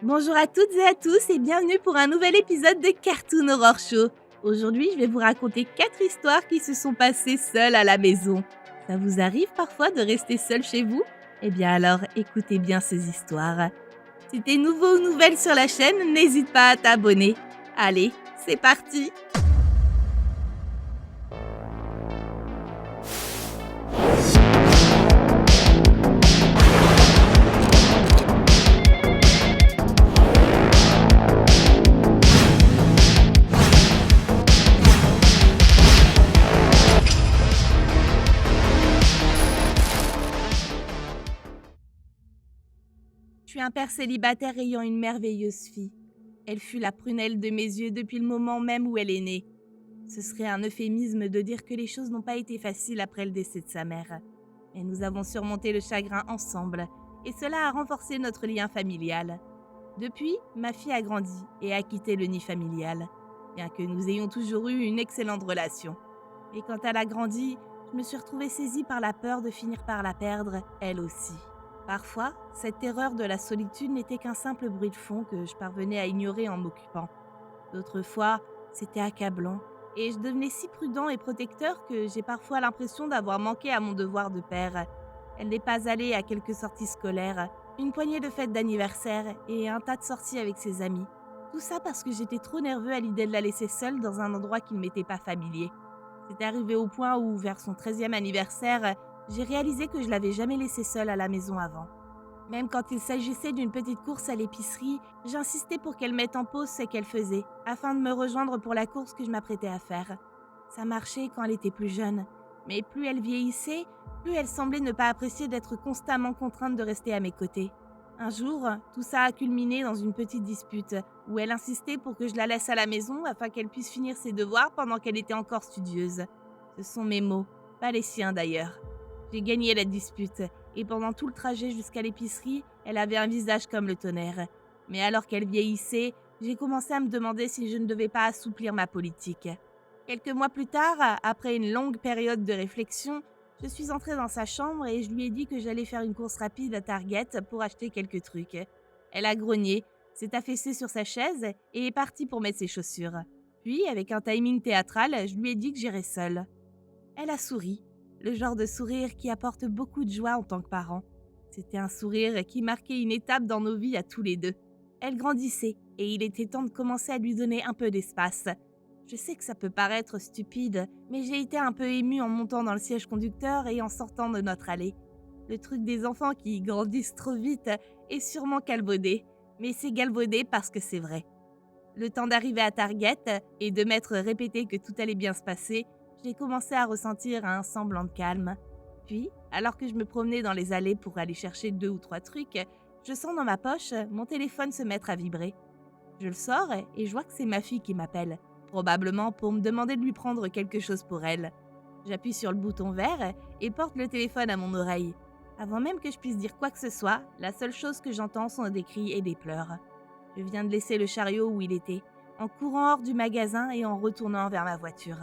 Bonjour à toutes et à tous et bienvenue pour un nouvel épisode de Cartoon Horror Show. Aujourd'hui, je vais vous raconter 4 histoires qui se sont passées seules à la maison. Ça vous arrive parfois de rester seul chez vous? Eh bien alors, écoutez bien ces histoires. Si t'es nouveau ou nouvelle sur la chaîne, n'hésite pas à t'abonner. Allez, c'est parti! Je suis un père célibataire ayant une merveilleuse fille. Elle fut la prunelle de mes yeux depuis le moment même où elle est née. Ce serait un euphémisme de dire que les choses n'ont pas été faciles après le décès de sa mère. Mais nous avons surmonté le chagrin ensemble, et cela a renforcé notre lien familial. Depuis, ma fille a grandi et a quitté le nid familial, bien que nous ayons toujours eu une excellente relation. Et quand elle a grandi, je me suis retrouvée saisie par la peur de finir par la perdre, elle aussi. Parfois, cette terreur de la solitude n'était qu'un simple bruit de fond que je parvenais à ignorer en m'occupant. D'autres fois, c'était accablant, et je devenais si prudent et protecteur que j'ai parfois l'impression d'avoir manqué à mon devoir de père. Elle n'est pas allée à quelques sorties scolaires, une poignée de fêtes d'anniversaire et un tas de sorties avec ses amis. Tout ça parce que j'étais trop nerveux à l'idée de la laisser seule dans un endroit qui ne m'était pas familier. C'est arrivé au point où, vers son 13e anniversaire, j'ai réalisé que je l'avais jamais laissée seule à la maison avant. Même quand il s'agissait d'une petite course à l'épicerie, j'insistais pour qu'elle mette en pause ce qu'elle faisait, afin de me rejoindre pour la course que je m'apprêtais à faire. Ça marchait quand elle était plus jeune, mais plus elle vieillissait, plus elle semblait ne pas apprécier d'être constamment contrainte de rester à mes côtés. Un jour, tout ça a culminé dans une petite dispute, où elle insistait pour que je la laisse à la maison afin qu'elle puisse finir ses devoirs pendant qu'elle était encore studieuse. Ce sont mes mots, pas les siens d'ailleurs. J'ai gagné la dispute, et pendant tout le trajet jusqu'à l'épicerie, elle avait un visage comme le tonnerre. Mais alors qu'elle vieillissait, j'ai commencé à me demander si je ne devais pas assouplir ma politique. Quelques mois plus tard, après une longue période de réflexion, je suis entrée dans sa chambre et je lui ai dit que j'allais faire une course rapide à Target pour acheter quelques trucs. Elle a grogné, s'est affaissée sur sa chaise et est partie pour mettre ses chaussures. Puis, avec un timing théâtral, je lui ai dit que j'irais seule. Elle a souri, le genre de sourire qui apporte beaucoup de joie en tant que parent. C'était un sourire qui marquait une étape dans nos vies à tous les deux. Elle grandissait et il était temps de commencer à lui donner un peu d'espace. Je sais que ça peut paraître stupide, mais j'ai été un peu émue en montant dans le siège conducteur et en sortant de notre allée. Le truc des enfants qui grandissent trop vite est sûrement galvaudé, mais c'est galvaudé parce que c'est vrai. Le temps d'arriver à Target et de m'être répété que tout allait bien se passer, j'ai commencé à ressentir un semblant de calme. Puis, alors que je me promenais dans les allées pour aller chercher 2 ou 3 trucs, je sens dans ma poche mon téléphone se mettre à vibrer. Je le sors et je vois que c'est ma fille qui m'appelle, probablement pour me demander de lui prendre quelque chose pour elle. J'appuie sur le bouton vert et porte le téléphone à mon oreille. Avant même que je puisse dire quoi que ce soit, la seule chose que j'entends sont des cris et des pleurs. Je viens de laisser le chariot où il était, en courant hors du magasin et en retournant vers ma voiture.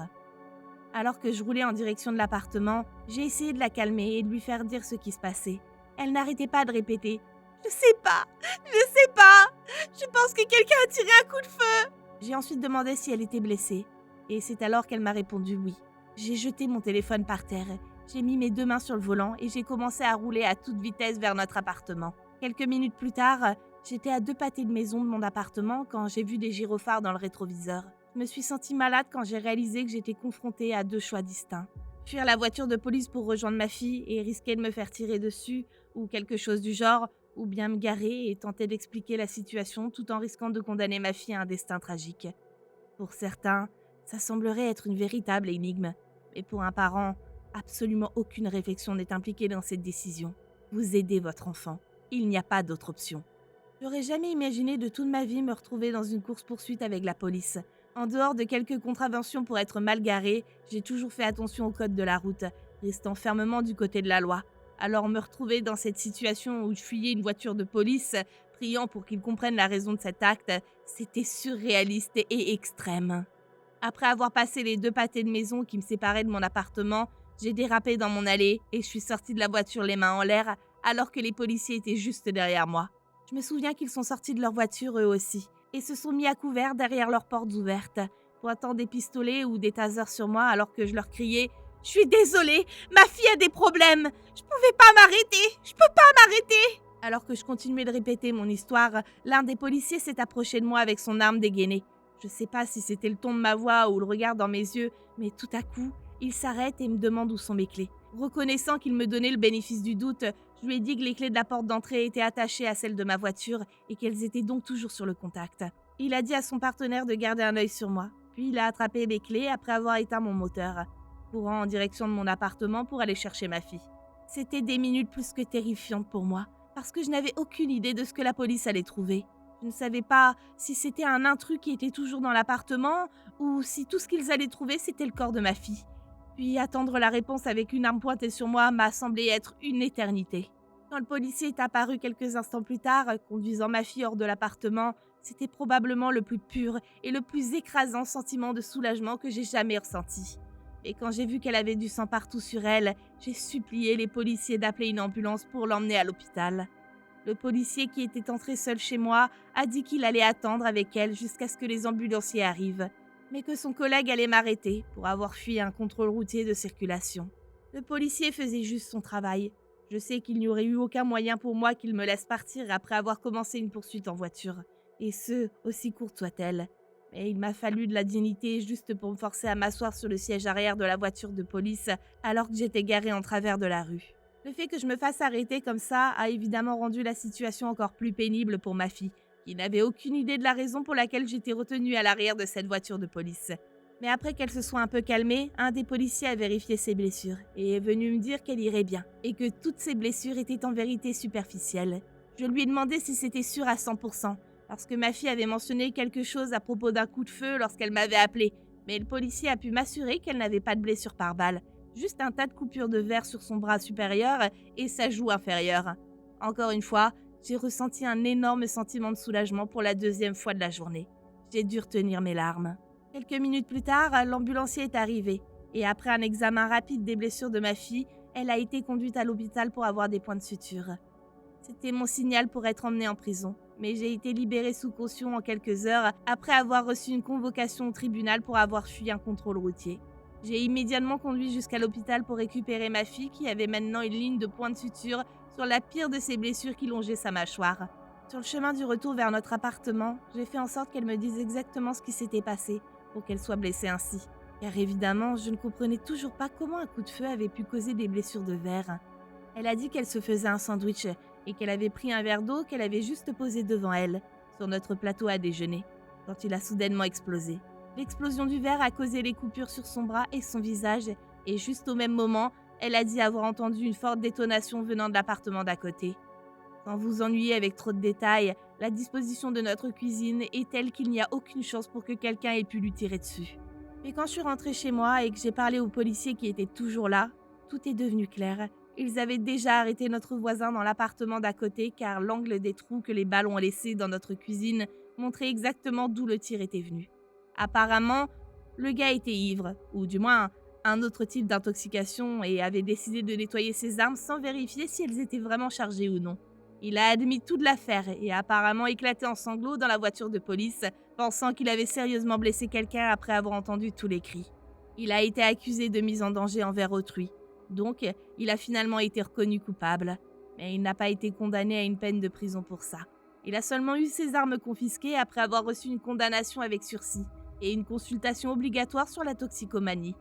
Alors que je roulais en direction de l'appartement, j'ai essayé de la calmer et de lui faire dire ce qui se passait. Elle n'arrêtait pas de répéter « Je sais pas, je pense que quelqu'un a tiré un coup de feu !» J'ai ensuite demandé si elle était blessée, et c'est alors qu'elle m'a répondu oui. J'ai jeté mon téléphone par terre, j'ai mis mes 2 mains sur le volant et j'ai commencé à rouler à toute vitesse vers notre appartement. Quelques minutes plus tard, j'étais à 2 pâtés de maison de mon appartement quand j'ai vu des gyrophares dans le rétroviseur. Je me suis sentie malade quand j'ai réalisé que j'étais confrontée à 2 choix distincts. Fuir la voiture de police pour rejoindre ma fille et risquer de me faire tirer dessus, ou quelque chose du genre, ou bien me garer et tenter d'expliquer la situation tout en risquant de condamner ma fille à un destin tragique. Pour certains, ça semblerait être une véritable énigme, mais pour un parent, absolument aucune réflexion n'est impliquée dans cette décision. Vous aidez votre enfant. Il n'y a pas d'autre option. J'aurais jamais imaginé de toute ma vie me retrouver dans une course-poursuite avec la police. En dehors de quelques contraventions pour être mal garé, j'ai toujours fait attention au code de la route, restant fermement du côté de la loi. Alors me retrouver dans cette situation où je fuyais une voiture de police, priant pour qu'ils comprennent la raison de cet acte, c'était surréaliste et extrême. Après avoir passé les 2 pâtés de maison qui me séparaient de mon appartement, j'ai dérapé dans mon allée et je suis sortie de la voiture les mains en l'air alors que les policiers étaient juste derrière moi. Je me souviens qu'ils sont sortis de leur voiture eux aussi, et se sont mis à couvert derrière leurs portes ouvertes, pointant des pistolets ou des tasers sur moi alors que je leur criais « Je suis désolée, ma fille a des problèmes, je pouvais pas m'arrêter, je peux pas m'arrêter !» Alors que je continuais de répéter mon histoire, l'un des policiers s'est approché de moi avec son arme dégainée. Je sais pas si c'était le ton de ma voix ou le regard dans mes yeux, mais tout à coup, il s'arrête et me demande où sont mes clés. Reconnaissant qu'il me donnait le bénéfice du doute, je lui ai dit que les clés de la porte d'entrée étaient attachées à celles de ma voiture et qu'elles étaient donc toujours sur le contact. Il a dit à son partenaire de garder un œil sur moi, puis il a attrapé mes clés après avoir éteint mon moteur, courant en direction de mon appartement pour aller chercher ma fille. C'était des minutes plus que terrifiantes pour moi, parce que je n'avais aucune idée de ce que la police allait trouver. Je ne savais pas si c'était un intrus qui était toujours dans l'appartement ou si tout ce qu'ils allaient trouver c'était le corps de ma fille. Puis attendre la réponse avec une arme pointée sur moi m'a semblé être une éternité. Quand le policier est apparu quelques instants plus tard, conduisant ma fille hors de l'appartement, c'était probablement le plus pur et le plus écrasant sentiment de soulagement que j'ai jamais ressenti. Et quand j'ai vu qu'elle avait du sang partout sur elle, j'ai supplié les policiers d'appeler une ambulance pour l'emmener à l'hôpital. Le policier qui était entré seul chez moi a dit qu'il allait attendre avec elle jusqu'à ce que les ambulanciers arrivent, mais que son collègue allait m'arrêter pour avoir fui un contrôle routier de circulation. Le policier faisait juste son travail. Je sais qu'il n'y aurait eu aucun moyen pour moi qu'il me laisse partir après avoir commencé une poursuite en voiture, et ce, aussi courte soit-elle. Mais il m'a fallu de la dignité juste pour me forcer à m'asseoir sur le siège arrière de la voiture de police alors que j'étais garée en travers de la rue. Le fait que je me fasse arrêter comme ça a évidemment rendu la situation encore plus pénible pour ma fille, qui n'avait aucune idée de la raison pour laquelle j'étais retenue à l'arrière de cette voiture de police. Mais après qu'elle se soit un peu calmée, un des policiers a vérifié ses blessures et est venu me dire qu'elle irait bien et que toutes ses blessures étaient en vérité superficielles. Je lui ai demandé si c'était sûr à 100%, parce que ma fille avait mentionné quelque chose à propos d'un coup de feu lorsqu'elle m'avait appelé, mais le policier a pu m'assurer qu'elle n'avait pas de blessure par balle, juste un tas de coupures de verre sur son bras supérieur et sa joue inférieure. Encore une fois, j'ai ressenti un énorme sentiment de soulagement pour la deuxième fois de la journée. J'ai dû retenir mes larmes. Quelques minutes plus tard, l'ambulancier est arrivé, et après un examen rapide des blessures de ma fille, elle a été conduite à l'hôpital pour avoir des points de suture. C'était mon signal pour être emmenée en prison, mais j'ai été libérée sous caution en quelques heures après avoir reçu une convocation au tribunal pour avoir fui un contrôle routier. J'ai immédiatement conduit jusqu'à l'hôpital pour récupérer ma fille qui avait maintenant une ligne de points de suture sur la pire de ses blessures qui longeait sa mâchoire. Sur le chemin du retour vers notre appartement, j'ai fait en sorte qu'elle me dise exactement ce qui s'était passé pour qu'elle soit blessée ainsi. Car évidemment, je ne comprenais toujours pas comment un coup de feu avait pu causer des blessures de verre. Elle a dit qu'elle se faisait un sandwich et qu'elle avait pris un verre d'eau qu'elle avait juste posé devant elle, sur notre plateau à déjeuner, quand il a soudainement explosé. L'explosion du verre a causé les coupures sur son bras et son visage, et juste au même moment, elle a dit avoir entendu une forte détonation venant de l'appartement d'à côté. Sans vous ennuyer avec trop de détails, la disposition de notre cuisine est telle qu'il n'y a aucune chance pour que quelqu'un ait pu lui tirer dessus. Mais quand je suis rentrée chez moi et que j'ai parlé aux policiers qui étaient toujours là, tout est devenu clair. Ils avaient déjà arrêté notre voisin dans l'appartement d'à côté car l'angle des trous que les balles ont laissés dans notre cuisine montrait exactement d'où le tir était venu. Apparemment, le gars était ivre, ou du moins un autre type d'intoxication, et avait décidé de nettoyer ses armes sans vérifier si elles étaient vraiment chargées ou non. Il a admis toute l'affaire et a apparemment éclaté en sanglots dans la voiture de police, pensant qu'il avait sérieusement blessé quelqu'un après avoir entendu tous les cris. Il a été accusé de mise en danger envers autrui, donc il a finalement été reconnu coupable, mais il n'a pas été condamné à une peine de prison pour ça. Il a seulement eu ses armes confisquées après avoir reçu une condamnation avec sursis et une consultation obligatoire sur la toxicomanie.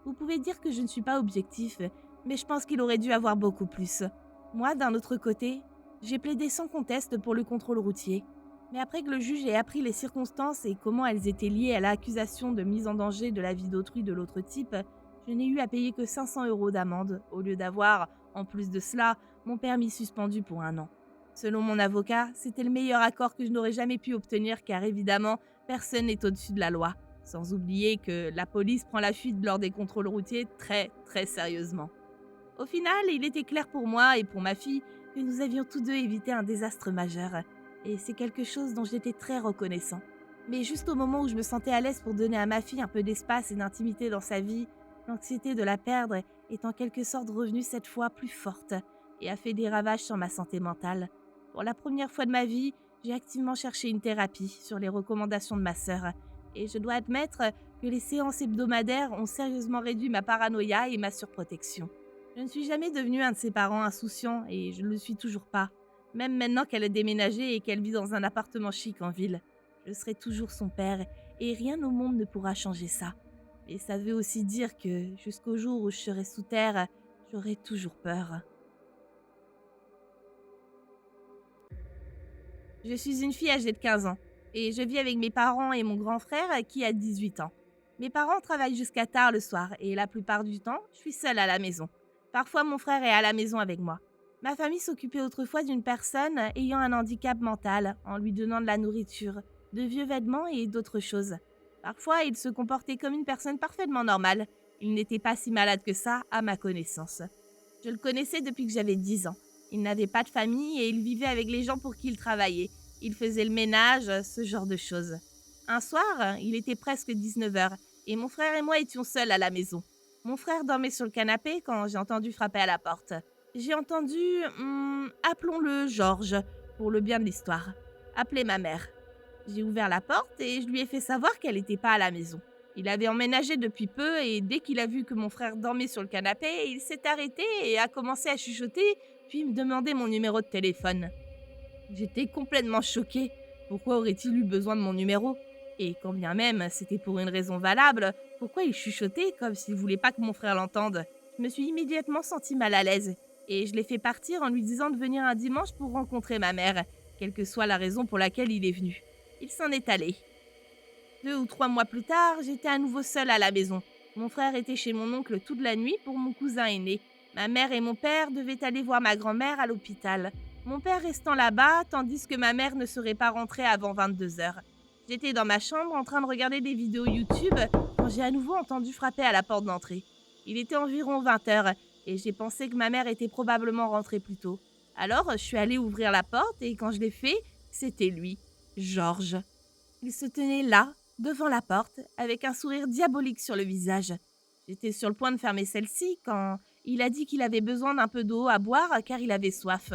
Vous pouvez dire que je ne suis pas objectif, mais je pense qu'il aurait dû avoir beaucoup plus. Moi, d'un autre côté, j'ai plaidé sans conteste pour le contrôle routier. Mais après que le juge ait appris les circonstances et comment elles étaient liées à l'accusation de mise en danger de la vie d'autrui de l'autre type, je n'ai eu à payer que 500 € d'amende, au lieu d'avoir, en plus de cela, mon permis suspendu pour 1 an. Selon mon avocat, c'était le meilleur accord que je n'aurais jamais pu obtenir car évidemment, personne n'est au-dessus de la loi. Sans oublier que la police prend la fuite lors des contrôles routiers très sérieusement. Au final, il était clair pour moi et pour ma fille que nous avions tous deux évité un désastre majeur. Et c'est quelque chose dont j'étais très reconnaissant. Mais juste au moment où je me sentais à l'aise pour donner à ma fille un peu d'espace et d'intimité dans sa vie, l'anxiété de la perdre est en quelque sorte revenue cette fois plus forte et a fait des ravages sur ma santé mentale. Pour la première fois de ma vie, j'ai activement cherché une thérapie sur les recommandations de ma sœur. Et je dois admettre que les séances hebdomadaires ont sérieusement réduit ma paranoïa et ma surprotection. Je ne suis jamais devenue un de ses parents insouciants et je ne le suis toujours pas. Même maintenant qu'elle a déménagé et qu'elle vit dans un appartement chic en ville. Je serai toujours son père et rien au monde ne pourra changer ça. Mais ça veut aussi dire que jusqu'au jour où je serai sous terre, j'aurai toujours peur. Je suis une fille âgée de 15 ans et je vis avec mes parents et mon grand frère qui a 18 ans. Mes parents travaillent jusqu'à tard le soir et la plupart du temps, je suis seule à la maison. Parfois, mon frère est à la maison avec moi. Ma famille s'occupait autrefois d'une personne ayant un handicap mental en lui donnant de la nourriture, de vieux vêtements et d'autres choses. Parfois, il se comportait comme une personne parfaitement normale. Il n'était pas si malade que ça, à ma connaissance. Je le connaissais depuis que j'avais 10 ans. Il n'avait pas de famille et il vivait avec les gens pour qui il travaillait. Il faisait le ménage, ce genre de choses. Un soir, il était presque 19 heures et mon frère et moi étions seuls à la maison. Mon frère dormait sur le canapé quand j'ai entendu frapper à la porte. J'ai entendu, appelons-le Georges, pour le bien de l'histoire. Appeler ma mère. J'ai ouvert la porte et je lui ai fait savoir qu'elle n'était pas à la maison. Il avait emménagé depuis peu et dès qu'il a vu que mon frère dormait sur le canapé, il s'est arrêté et a commencé à chuchoter, puis me demander mon numéro de téléphone. J'étais complètement choquée. Pourquoi aurait-il eu besoin de mon numéro? Et quand bien même c'était pour une raison valable, pourquoi il chuchotait comme s'il voulait pas que mon frère l'entende? Je me suis immédiatement sentie mal à l'aise et je l'ai fait partir en lui disant de venir un dimanche pour rencontrer ma mère, quelle que soit la raison pour laquelle il est venu. Il s'en est allé. 2 ou 3 mois plus tard, j'étais à nouveau seule à la maison. Mon frère était chez mon oncle toute la nuit pour mon cousin aîné. Ma mère et mon père devaient aller voir ma grand-mère à l'hôpital. Mon père restant là-bas, tandis que ma mère ne serait pas rentrée avant 22 heures. J'étais dans ma chambre en train de regarder des vidéos YouTube quand j'ai à nouveau entendu frapper à la porte d'entrée. Il était environ 20 heures et j'ai pensé que ma mère était probablement rentrée plus tôt. Alors, je suis allée ouvrir la porte et quand je l'ai fait, c'était lui, Georges. Il se tenait là, devant la porte, avec un sourire diabolique sur le visage. J'étais sur le point de fermer celle-ci quand il a dit qu'il avait besoin d'un peu d'eau à boire car il avait soif.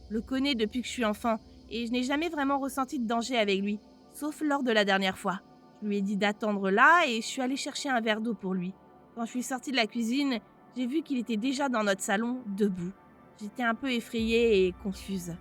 Je le connais depuis que je suis enfant et je n'ai jamais vraiment ressenti de danger avec lui, sauf lors de la dernière fois. Je lui ai dit d'attendre là et je suis allée chercher un verre d'eau pour lui. Quand je suis sortie de la cuisine, j'ai vu qu'il était déjà dans notre salon, debout. J'étais un peu effrayée et confuse.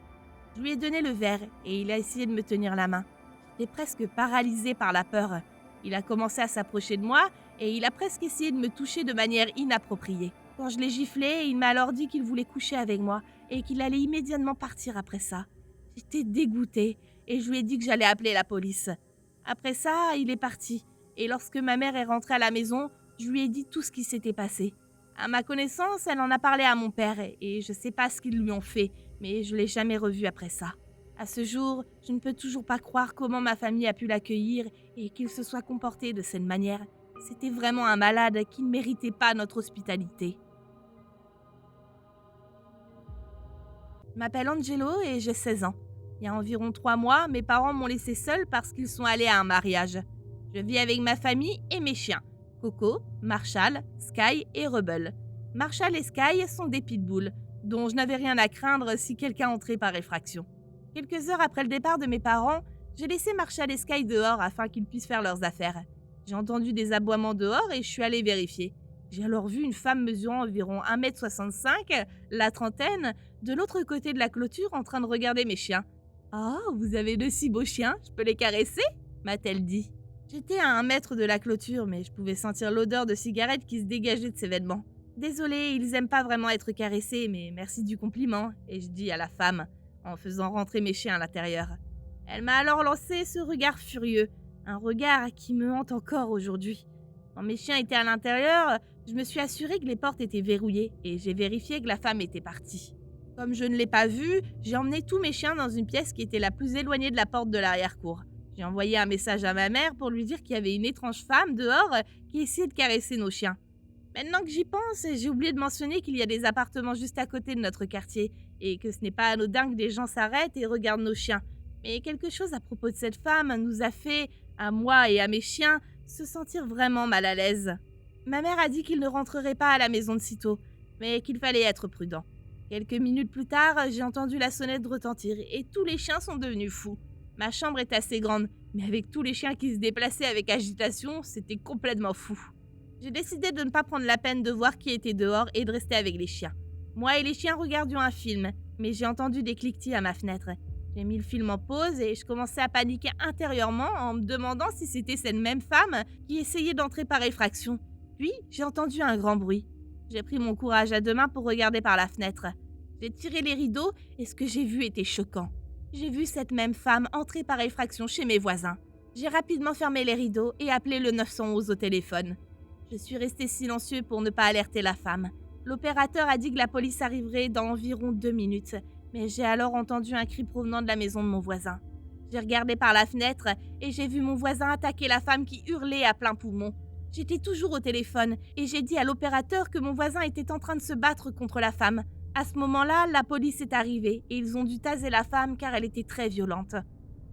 Je lui ai donné le verre et il a essayé de me tenir la main. J'étais presque paralysée par la peur. Il a commencé à s'approcher de moi et il a presque essayé de me toucher de manière inappropriée. Quand je l'ai giflé, il m'a alors dit qu'il voulait coucher avec moi et qu'il allait immédiatement partir après ça. J'étais dégoûtée et je lui ai dit que j'allais appeler la police. Après ça, il est parti et lorsque ma mère est rentrée à la maison, je lui ai dit tout ce qui s'était passé. À ma connaissance, elle en a parlé à mon père et je sais pas ce qu'ils lui ont fait, mais je l'ai jamais revu après ça. À ce jour, je ne peux toujours pas croire comment ma famille a pu l'accueillir et qu'il se soit comporté de cette manière. C'était vraiment un malade qui ne méritait pas notre hospitalité. Je m'appelle Angelo et j'ai 16 ans. Il y a environ 3 mois, mes parents m'ont laissée seule parce qu'ils sont allés à un mariage. Je vis avec ma famille et mes chiens, Coco, Marshall, Sky et Rebel. Marshall et Sky sont des pitbulls, dont je n'avais rien à craindre si quelqu'un entrait par effraction. Quelques heures après le départ de mes parents, j'ai laissé Marshall et Sky dehors afin qu'ils puissent faire leurs affaires. J'ai entendu des aboiements dehors et je suis allée vérifier. J'ai alors vu une femme mesurant environ 1,65 m, la trentaine, de l'autre côté de la clôture en train de regarder mes chiens. « Oh, vous avez de si beaux chiens, je peux les caresser ?» m'a-t-elle dit. J'étais à 1 mètre de la clôture, mais je pouvais sentir l'odeur de cigarette qui se dégageait de ses vêtements. « Désolée, ils aiment pas vraiment être caressés, mais merci du compliment, » ai je dit à la femme, en faisant rentrer mes chiens à l'intérieur. Elle m'a alors lancé ce regard furieux, un regard qui me hante encore aujourd'hui. Quand mes chiens étaient à l'intérieur, je me suis assurée que les portes étaient verrouillées et j'ai vérifié que la femme était partie. Comme je ne l'ai pas vue, j'ai emmené tous mes chiens dans une pièce qui était la plus éloignée de la porte de l'arrière-cour. J'ai envoyé un message à ma mère pour lui dire qu'il y avait une étrange femme dehors qui essayait de caresser nos chiens. Maintenant que j'y pense, j'ai oublié de mentionner qu'il y a des appartements juste à côté de notre quartier et que ce n'est pas anodin que des gens s'arrêtent et regardent nos chiens. Mais quelque chose à propos de cette femme nous a fait, à moi et à mes chiens, se sentir vraiment mal à l'aise. Ma mère a dit qu'il ne rentrerait pas à la maison de sitôt, mais qu'il fallait être prudent. Quelques minutes plus tard, j'ai entendu la sonnette retentir et tous les chiens sont devenus fous. Ma chambre est assez grande, mais avec tous les chiens qui se déplaçaient avec agitation, c'était complètement fou. J'ai décidé de ne pas prendre la peine de voir qui était dehors et de rester avec les chiens. Moi et les chiens regardions un film, mais j'ai entendu des cliquetis à ma fenêtre. J'ai mis le film en pause et je commençais à paniquer intérieurement en me demandant si c'était cette même femme qui essayait d'entrer par effraction. Puis, j'ai entendu un grand bruit. J'ai pris mon courage à deux mains pour regarder par la fenêtre. J'ai tiré les rideaux et ce que j'ai vu était choquant. J'ai vu cette même femme entrer par effraction chez mes voisins. J'ai rapidement fermé les rideaux et appelé le 911 au téléphone. Je suis resté silencieux pour ne pas alerter la femme. L'opérateur a dit que la police arriverait dans environ 2 minutes, mais j'ai alors entendu un cri provenant de la maison de mon voisin. J'ai regardé par la fenêtre et j'ai vu mon voisin attaquer la femme qui hurlait à plein poumon. J'étais toujours au téléphone et j'ai dit à l'opérateur que mon voisin était en train de se battre contre la femme. À ce moment-là, la police est arrivée et ils ont dû taser la femme car elle était très violente.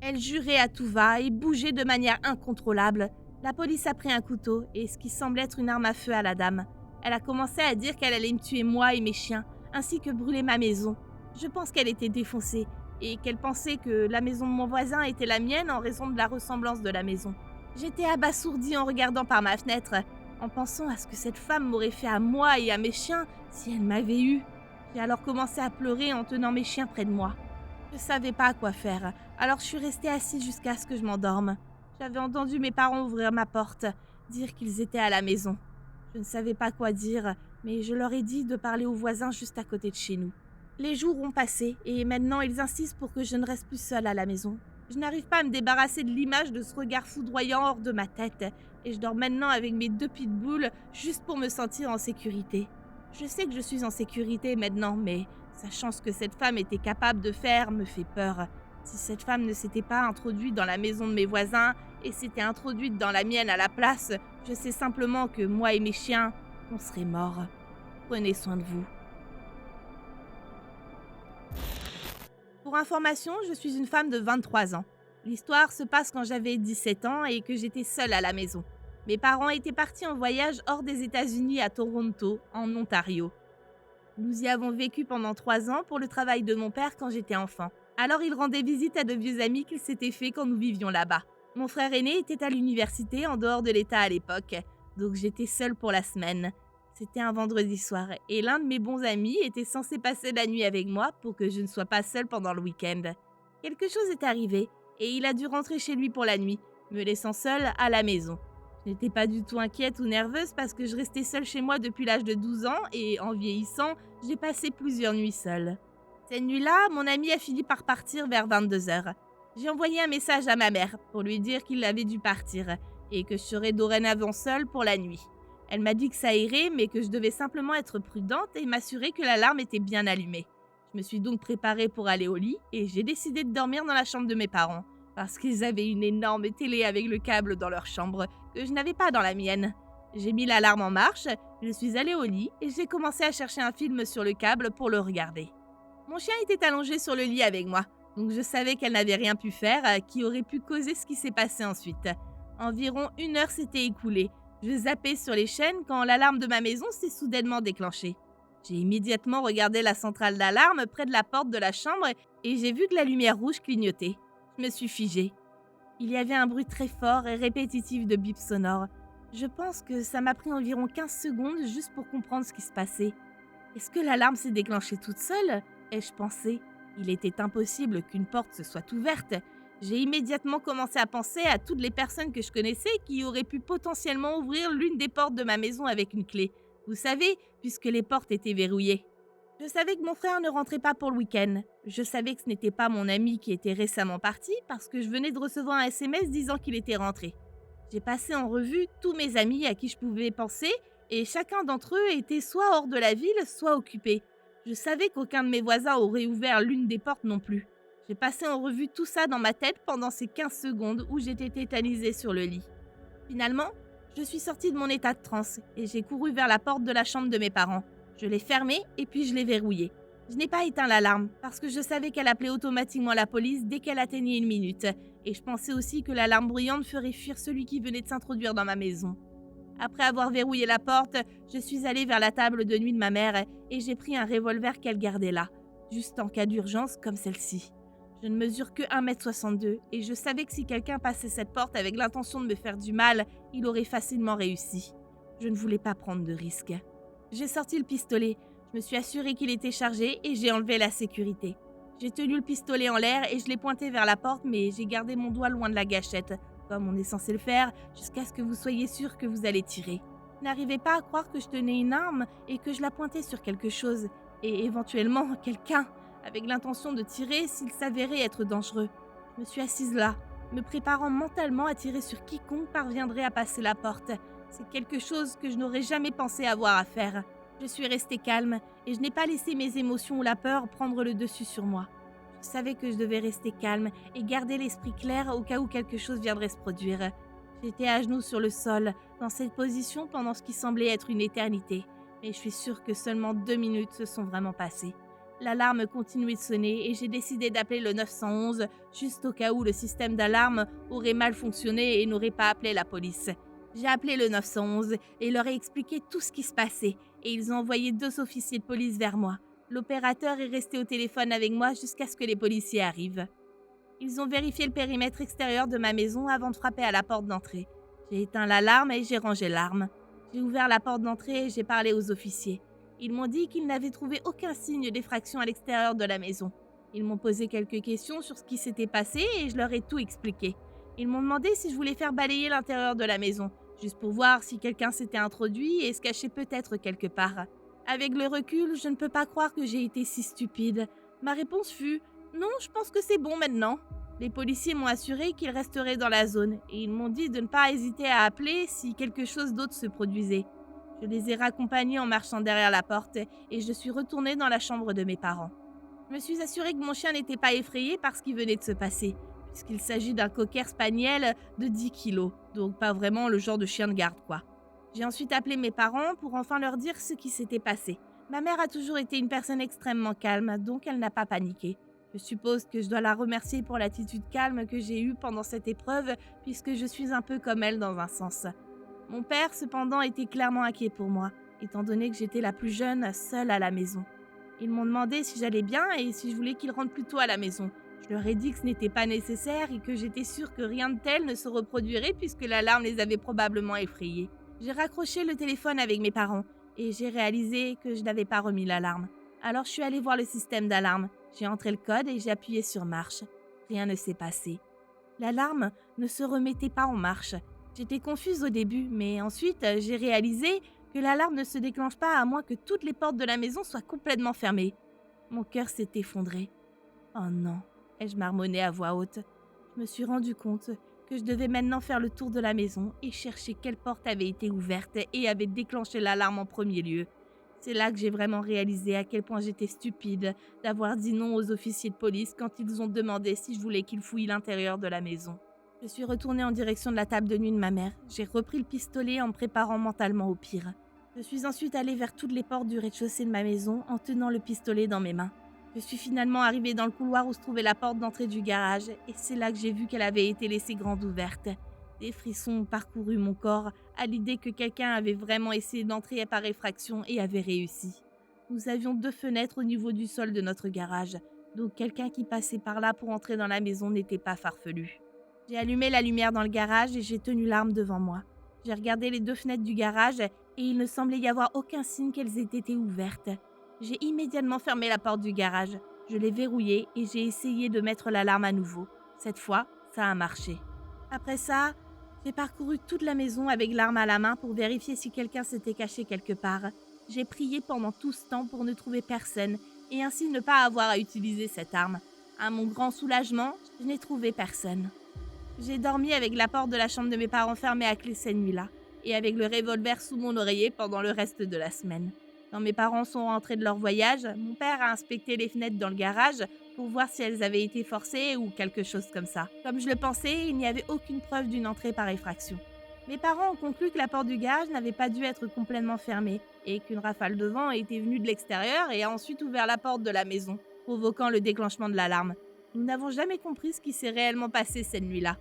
Elle jurait à tout va et bougeait de manière incontrôlable. La police a pris un couteau et ce qui semble être une arme à feu à la dame. Elle a commencé à dire qu'elle allait me tuer moi et mes chiens, ainsi que brûler ma maison. Je pense qu'elle était défoncée et qu'elle pensait que la maison de mon voisin était la mienne en raison de la ressemblance de la maison. J'étais abasourdie en regardant par ma fenêtre, en pensant à ce que cette femme m'aurait fait à moi et à mes chiens si elle m'avait eu. J'ai alors commencé à pleurer en tenant mes chiens près de moi. Je ne savais pas quoi faire, alors je suis restée assise jusqu'à ce que je m'endorme. J'avais entendu mes parents ouvrir ma porte, dire qu'ils étaient à la maison. Je ne savais pas quoi dire, mais je leur ai dit de parler aux voisins juste à côté de chez nous. Les jours ont passé et maintenant ils insistent pour que je ne reste plus seule à la maison. Je n'arrive pas à me débarrasser de l'image de ce regard foudroyant hors de ma tête et je dors maintenant avec mes 2 pitbulls juste pour me sentir en sécurité. Je sais que je suis en sécurité maintenant, mais sachant ce que cette femme était capable de faire me fait peur. Si cette femme ne s'était pas introduite dans la maison de mes voisins et s'était introduite dans la mienne à la place, je sais simplement que moi et mes chiens, on serait morts. Prenez soin de vous. Pour information, je suis une femme de 23 ans. L'histoire se passe quand j'avais 17 ans et que j'étais seule à la maison. Mes parents étaient partis en voyage hors des États-Unis à Toronto, en Ontario. Nous y avons vécu pendant 3 ans pour le travail de mon père quand j'étais enfant. Alors il rendait visite à de vieux amis qu'il s'était fait quand nous vivions là-bas. Mon frère aîné était à l'université en dehors de l'État à l'époque, donc j'étais seule pour la semaine. C'était un vendredi soir et l'un de mes bons amis était censé passer la nuit avec moi pour que je ne sois pas seule pendant le week-end. Quelque chose est arrivé et il a dû rentrer chez lui pour la nuit, me laissant seule à la maison. Je n'étais pas du tout inquiète ou nerveuse parce que je restais seule chez moi depuis l'âge de 12 ans et en vieillissant, j'ai passé plusieurs nuits seule. Cette nuit-là, mon ami a fini par partir vers 22h. J'ai envoyé un message à ma mère pour lui dire qu'il avait dû partir et que je serais dorénavant seule pour la nuit. Elle m'a dit que ça irait, mais que je devais simplement être prudente et m'assurer que l'alarme était bien allumée. Je me suis donc préparée pour aller au lit et j'ai décidé de dormir dans la chambre de mes parents, parce qu'ils avaient une énorme télé avec le câble dans leur chambre que je n'avais pas dans la mienne. J'ai mis l'alarme en marche, je suis allée au lit et j'ai commencé à chercher un film sur le câble pour le regarder. Mon chien était allongé sur le lit avec moi, donc je savais qu'elle n'avait rien pu faire qui aurait pu causer ce qui s'est passé ensuite. Environ 1 heure s'était écoulée. Je zappais sur les chaînes quand l'alarme de ma maison s'est soudainement déclenchée. J'ai immédiatement regardé la centrale d'alarme près de la porte de la chambre et j'ai vu que la lumière rouge clignotait. Je me suis figée. Il y avait un bruit très fort et répétitif de bips sonores. Je pense que ça m'a pris environ 15 secondes juste pour comprendre ce qui se passait. Est-ce que l'alarme s'est déclenchée toute seule ? Ai-je pensé. Il était impossible qu'une porte se soit ouverte. J'ai immédiatement commencé à penser à toutes les personnes que je connaissais qui auraient pu potentiellement ouvrir l'une des portes de ma maison avec une clé. Vous savez, puisque les portes étaient verrouillées. Je savais que mon frère ne rentrait pas pour le week-end. Je savais que ce n'était pas mon ami qui était récemment parti parce que je venais de recevoir un SMS disant qu'il était rentré. J'ai passé en revue tous mes amis à qui je pouvais penser et chacun d'entre eux était soit hors de la ville, soit occupé. Je savais qu'aucun de mes voisins aurait ouvert l'une des portes non plus. J'ai passé en revue tout ça dans ma tête pendant ces 15 secondes où j'étais tétanisée sur le lit. Finalement, je suis sortie de mon état de transe et j'ai couru vers la porte de la chambre de mes parents. Je l'ai fermée et puis je l'ai verrouillée. Je n'ai pas éteint l'alarme parce que je savais qu'elle appelait automatiquement la police dès qu'elle atteignait 1 minute. Et je pensais aussi que l'alarme bruyante ferait fuir celui qui venait de s'introduire dans ma maison. Après avoir verrouillé la porte, je suis allée vers la table de nuit de ma mère et j'ai pris un revolver qu'elle gardait là, juste en cas d'urgence comme celle-ci. Je ne mesure que 1,62 m et je savais que si quelqu'un passait cette porte avec l'intention de me faire du mal, il aurait facilement réussi. Je ne voulais pas prendre de risques. J'ai sorti le pistolet, je me suis assurée qu'il était chargé et j'ai enlevé la sécurité. J'ai tenu le pistolet en l'air et je l'ai pointé vers la porte, mais j'ai gardé mon doigt loin de la gâchette, comme on est censé le faire, jusqu'à ce que vous soyez sûr que vous allez tirer. N'arrivez pas à croire que je tenais une arme et que je la pointais sur quelque chose, et éventuellement quelqu'un, avec l'intention de tirer s'il s'avérait être dangereux. Je me suis assise là, me préparant mentalement à tirer sur quiconque parviendrait à passer la porte. C'est quelque chose que je n'aurais jamais pensé avoir à faire. Je suis restée calme et je n'ai pas laissé mes émotions ou la peur prendre le dessus sur moi. Je savais que je devais rester calme et garder l'esprit clair au cas où quelque chose viendrait se produire. J'étais à genoux sur le sol, dans cette position pendant ce qui semblait être une éternité, mais je suis sûre que seulement 2 minutes se sont vraiment passées. L'alarme continuait de sonner et j'ai décidé d'appeler le 911 juste au cas où le système d'alarme aurait mal fonctionné et n'aurait pas appelé la police. J'ai appelé le 911 et leur ai expliqué tout ce qui se passait et ils ont envoyé 2 officiers de police vers moi. L'opérateur est resté au téléphone avec moi jusqu'à ce que les policiers arrivent. Ils ont vérifié le périmètre extérieur de ma maison avant de frapper à la porte d'entrée. J'ai éteint l'alarme et j'ai rangé l'arme. J'ai ouvert la porte d'entrée et j'ai parlé aux officiers. Ils m'ont dit qu'ils n'avaient trouvé aucun signe d'effraction à l'extérieur de la maison. Ils m'ont posé quelques questions sur ce qui s'était passé et je leur ai tout expliqué. Ils m'ont demandé si je voulais faire balayer l'intérieur de la maison, juste pour voir si quelqu'un s'était introduit et se cachait peut-être quelque part. Avec le recul, je ne peux pas croire que j'ai été si stupide. Ma réponse fut « Non, je pense que c'est bon maintenant ». Les policiers m'ont assuré qu'ils resteraient dans la zone et ils m'ont dit de ne pas hésiter à appeler si quelque chose d'autre se produisait. Je les ai raccompagnés en marchant derrière la porte et je suis retournée dans la chambre de mes parents. Je me suis assurée que mon chien n'était pas effrayé par ce qui venait de se passer, puisqu'il s'agit d'un cocker spaniel de 10 kilos, donc pas vraiment le genre de chien de garde quoi. J'ai ensuite appelé mes parents pour enfin leur dire ce qui s'était passé. Ma mère a toujours été une personne extrêmement calme, donc elle n'a pas paniqué. Je suppose que je dois la remercier pour l'attitude calme que j'ai eue pendant cette épreuve, puisque je suis un peu comme elle dans un sens. Mon père, cependant, était clairement inquiet pour moi, étant donné que j'étais la plus jeune, seule à la maison. Ils m'ont demandé si j'allais bien et si je voulais qu'ils rentrent plus tôt à la maison. Je leur ai dit que ce n'était pas nécessaire et que j'étais sûre que rien de tel ne se reproduirait puisque l'alarme les avait probablement effrayés. J'ai raccroché le téléphone avec mes parents et j'ai réalisé que je n'avais pas remis l'alarme. Alors je suis allée voir le système d'alarme. J'ai entré le code et j'ai appuyé sur marche. Rien ne s'est passé. L'alarme ne se remettait pas en marche. J'étais confuse au début, mais ensuite j'ai réalisé que l'alarme ne se déclenche pas à moins que toutes les portes de la maison soient complètement fermées. Mon cœur s'est effondré. Oh non, ai-je marmonné à voix haute. Je me suis rendu compte que je devais maintenant faire le tour de la maison et chercher quelle porte avait été ouverte et avait déclenché l'alarme en premier lieu. C'est là que j'ai vraiment réalisé à quel point j'étais stupide d'avoir dit non aux officiers de police quand ils ont demandé si je voulais qu'ils fouillent l'intérieur de la maison. Je suis retournée en direction de la table de nuit de ma mère. J'ai repris le pistolet en me préparant mentalement au pire. Je suis ensuite allée vers toutes les portes du rez-de-chaussée de ma maison en tenant le pistolet dans mes mains. Je suis finalement arrivée dans le couloir où se trouvait la porte d'entrée du garage et c'est là que j'ai vu qu'elle avait été laissée grande ouverte. Des frissons ont parcouru mon corps à l'idée que quelqu'un avait vraiment essayé d'entrer par effraction et avait réussi. Nous avions 2 fenêtres au niveau du sol de notre garage, donc quelqu'un qui passait par là pour entrer dans la maison n'était pas farfelu. J'ai allumé la lumière dans le garage et j'ai tenu l'arme devant moi. J'ai regardé les 2 fenêtres du garage et il ne semblait y avoir aucun signe qu'elles aient été ouvertes. J'ai immédiatement fermé la porte du garage. Je l'ai verrouillée et j'ai essayé de mettre l'alarme à nouveau. Cette fois, ça a marché. Après ça, j'ai parcouru toute la maison avec l'arme à la main pour vérifier si quelqu'un s'était caché quelque part. J'ai prié pendant tout ce temps pour ne trouver personne et ainsi ne pas avoir à utiliser cette arme. À mon grand soulagement, je n'ai trouvé personne. J'ai dormi avec la porte de la chambre de mes parents fermée à clé cette nuit-là et avec le revolver sous mon oreiller pendant le reste de la semaine. Quand mes parents sont rentrés de leur voyage, mon père a inspecté les fenêtres dans le garage pour voir si elles avaient été forcées ou quelque chose comme ça. Comme je le pensais, il n'y avait aucune preuve d'une entrée par effraction. Mes parents ont conclu que la porte du garage n'avait pas dû être complètement fermée et qu'une rafale de vent était venue de l'extérieur et a ensuite ouvert la porte de la maison, provoquant le déclenchement de l'alarme. Nous n'avons jamais compris ce qui s'est réellement passé cette nuit-là.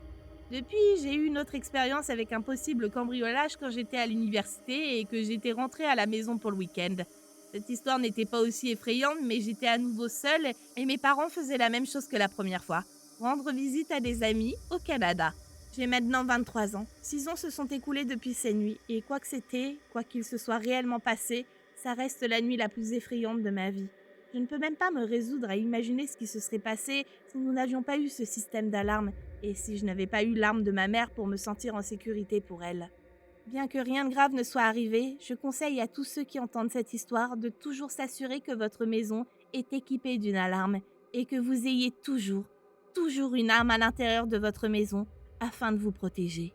Depuis, j'ai eu une autre expérience avec un possible cambriolage quand j'étais à l'université et que j'étais rentrée à la maison pour le week-end. Cette histoire n'était pas aussi effrayante, mais j'étais à nouveau seule et mes parents faisaient la même chose que la première fois, rendre visite à des amis au Canada. J'ai maintenant 23 ans. 6 ans se sont écoulés depuis ces nuits et quoi qu'il se soit réellement passé, ça reste la nuit la plus effrayante de ma vie. Je ne peux même pas me résoudre à imaginer ce qui se serait passé si nous n'avions pas eu ce système d'alarme et si je n'avais pas eu l'arme de ma mère pour me sentir en sécurité pour elle. Bien que rien de grave ne soit arrivé, je conseille à tous ceux qui entendent cette histoire de toujours s'assurer que votre maison est équipée d'une alarme et que vous ayez toujours une arme à l'intérieur de votre maison afin de vous protéger.